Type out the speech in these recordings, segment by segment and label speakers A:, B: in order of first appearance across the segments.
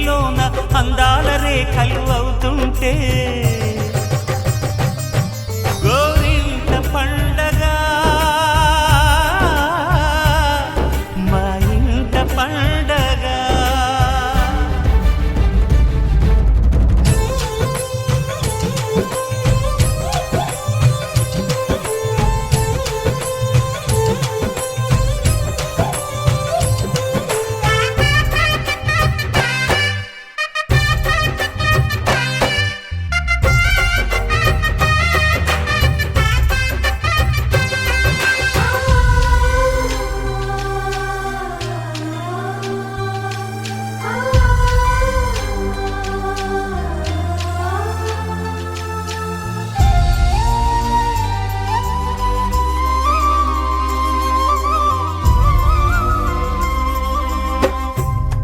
A: పెళ్లిలోన అందాల రేఖలు అవుతుంటే గోరింట పండగ మా ఇంట పండగ.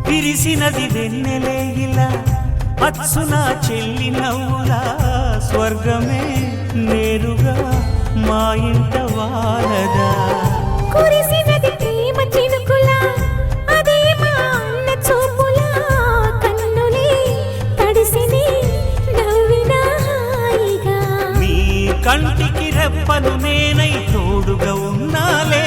A: విరిసినది వెన్నెలే ఇలా అచ్చున చెల్లి నవ్వులా స్వర్గమే నేరుగా మా ఇంట వాలదా.
B: కురిసినది ప్రేమ చినుకులా అదే మా అన్న చూపులా కన్నులే తడిసిని నవ్వినా హాయిగా.
A: నీ కంటికి రెప్పను నేనై తోడుగా ఉన్నాలే.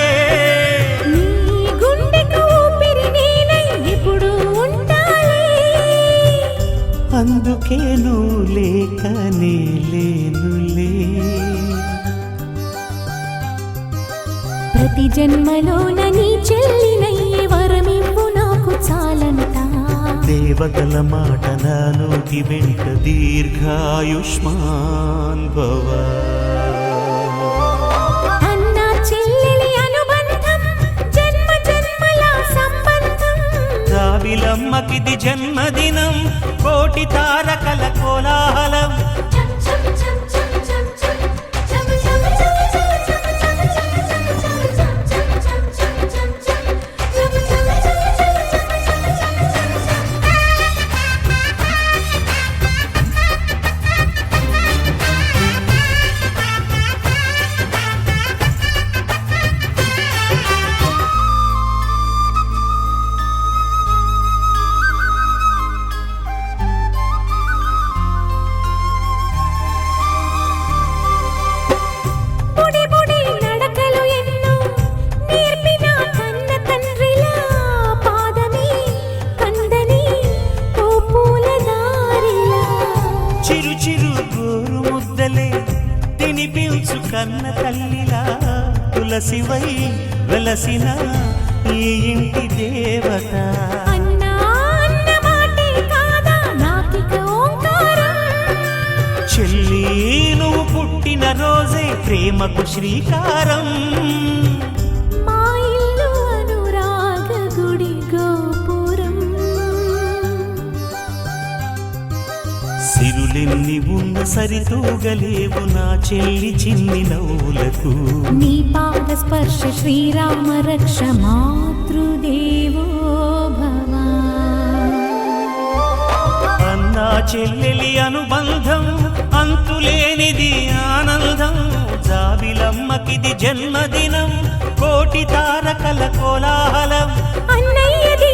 A: అందుకే నువ్వు లేకనే లేనులే.
B: ప్రతి జన్మలోన నీ చెల్లినయ్యే వరమివ్వు నాకు చాలంట.
A: దేవతల మాట నా నోటి వెంట దీర్ఘాయుష్మాన్ భవ.
B: అన్నా చెల్లెలి అనుబంధం జన్మ జన్మల సంబంధం.
A: రావిలమ్మకిది జన్మదినం కోటి తారకల కోలాహలం. చిరు చిరు గోరు ముద్దలే తినిపించు కన్న తల్లిలా తులసివై వెలసిన ఈ ఇంటి దేవత. చెల్లి నువ్వు పుట్టిన రోజే ప్రేమకు శ్రీకారం. సిరులెన్ని ఉన్న సరితూగలేవు నా చెల్లి చిన్ని నవ్వులకు.
B: నీ పాద స్పర్శ శ్రీరామ రక్ష మాతృదేవో భవ.
A: అన్నా చెల్లెలి అనుబంధం అంతులేనిది ఆనందం. జాబిలమ్మకిది జన్మదినం కోటి తారకల కోలాహలం.
B: అన్నయ్యది